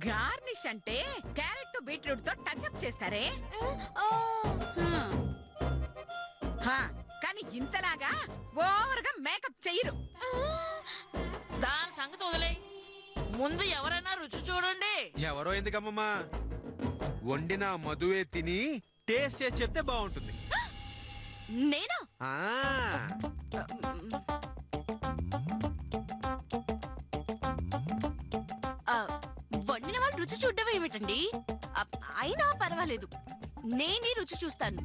Garnish అంటే carrot beetroot తో touch up చేస్తారే. కానీ ఇంతలాగా ఓవర్ గా మేకప్ చెయ్యరు. దాని సంగతి వదిలే, ముందు ఎవరైనా రుచి చూడండి. ఎవరో ఎందుకమ్మమ్మా, వండిన మధువే తిని టేస్ట్ చేసి చెప్తే బాగుంటుంది. నేనా? వండిన వాళ్ళు రుచి చూడడం ఏమిటండి? అయినా పర్వాలేదు, నేనే రుచి చూస్తాను.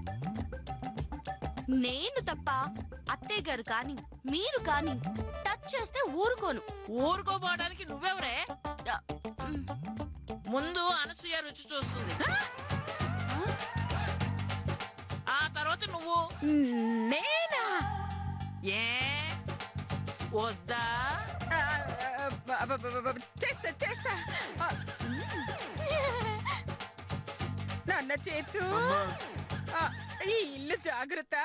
నేను తప్ప అత్తయ్య గారు కానీ మీరు కానీ టచ్ చేస్తే ఊరుకోను. ఊరుకోపోవడానికి నువ్వెవరే? ముందు అనసూయ రుచి చూస్తుంది, ఆ తర్వాత నువ్వు. నేనా? ఏ వద్దా? చేస్తా చేస్తా. నాన్న చేతు, ఈ ఇల్లు జాగ్రత్త.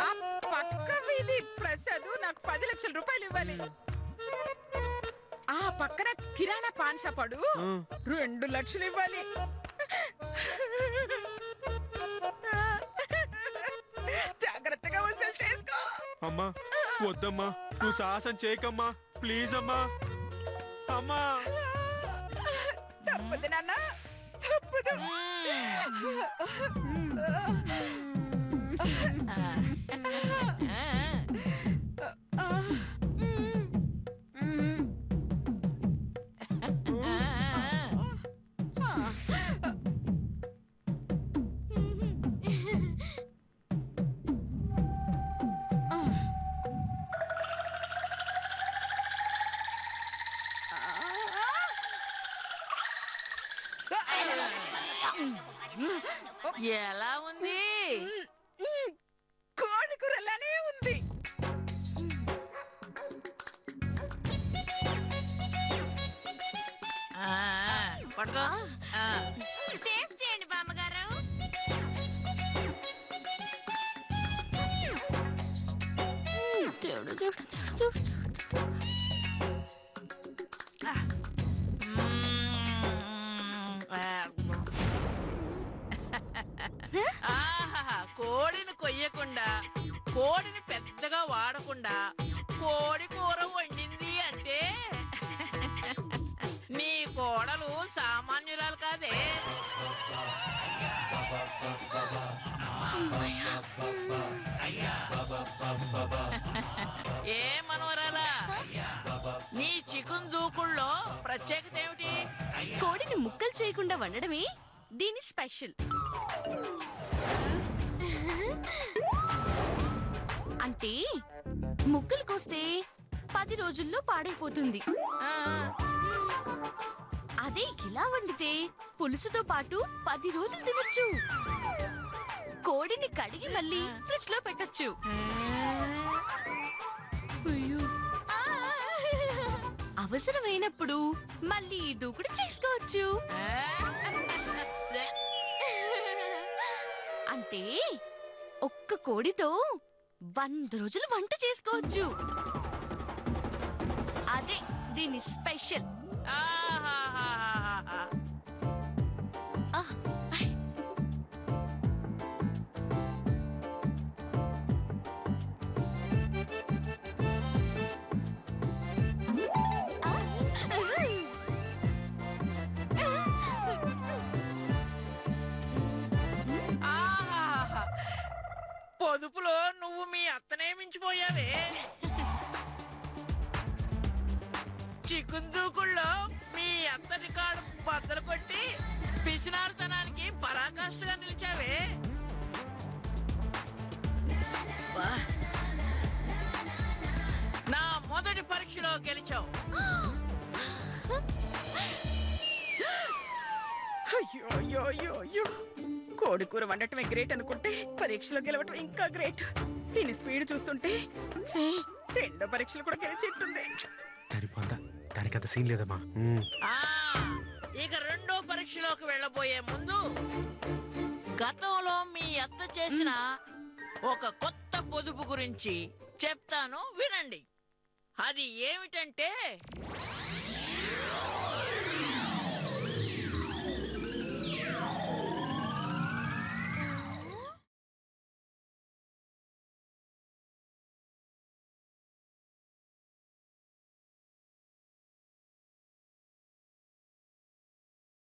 ఆ పక్క వీధి ప్రసాద్ నాకు 10 లక్షల రూపాయలు ఇవ్వాలి. ఆ పక్కన కిరాణా పాన్ షాప్ వాడు 2 లక్షలు ఇవ్వాలి. జాగ్రత్తగా వసూలు చేసుకో. అమ్మా వద్దమ్మా, నువ్వు సాహసం చేయకమ్మా, ప్లీజ్ అమ్మా. అమ్మా తప్పదు నాన్న, తప్పదు. ఎలా ఉంది? కోడి కూరలానే ఉంది. పడుకో. టేస్ట్ చేయండి బామ్మగారు. కోడిని కొయ్యకుండా, కోడిని పెద్దగా వాడకుండా కోడి కూర వండింది అంటే నీ కోడలు సామాన్యురాలు కాదే. ఏ మనవరాలా, నీ చికెన్ దూకుల్లో ప్రత్యేకత ఏమిటి? కోడిని ముక్కలు చేయకుండా వండడమే దీని స్పెషల్. అంటే ముక్కలు కోస్తే 10 రోజుల్లో పాడైపోతుంది. అదే ఇలా వండితే పులుసుతో పాటు 10 రోజులు తినొచ్చు. కోడిని కడిగి మళ్ళీ ఫ్రిడ్జ్ లో పెట్టొచ్చు. అవసరమైనప్పుడు మళ్ళీ దూకుడు చేసుకోవచ్చు. అంటే ఒక్క కోడితో 100 రోజులు వంట చేసుకోవచ్చు. అదే దీని స్పెషల్. పొదుపులో నువ్వు మీ అత్తనే మించిపోయావే. చికెన్ దూకుల్లో మీ అత్త రికార్డు బద్దలు కొట్టి పిసినారుతనానికి పరాకాష్ఠగా నిలిచావే. నా మొదటి పరీక్షలో గెలిచావు. అయ్యో అయ్యో అయ్యో అయ్యో, కోడి కూర వండటమే గ్రేట్ అనుకుంటే పరీక్షలో గెలవటం ఇంకా గ్రేట్. దీని స్పీడ్ చూస్తుంటే 2 పరీక్షలు కూడా గెలిచేట్టుంది. దానికంత సీన్ లేదమ్మా. ఇక 2వ పరీక్షలోకి వెళ్ళబోయే ముందు గతంలో మీ అత్త చేసిన ఒక కొత్త పొదుపు గురించి చెప్తాను, వినండి. అది ఏమిటంటే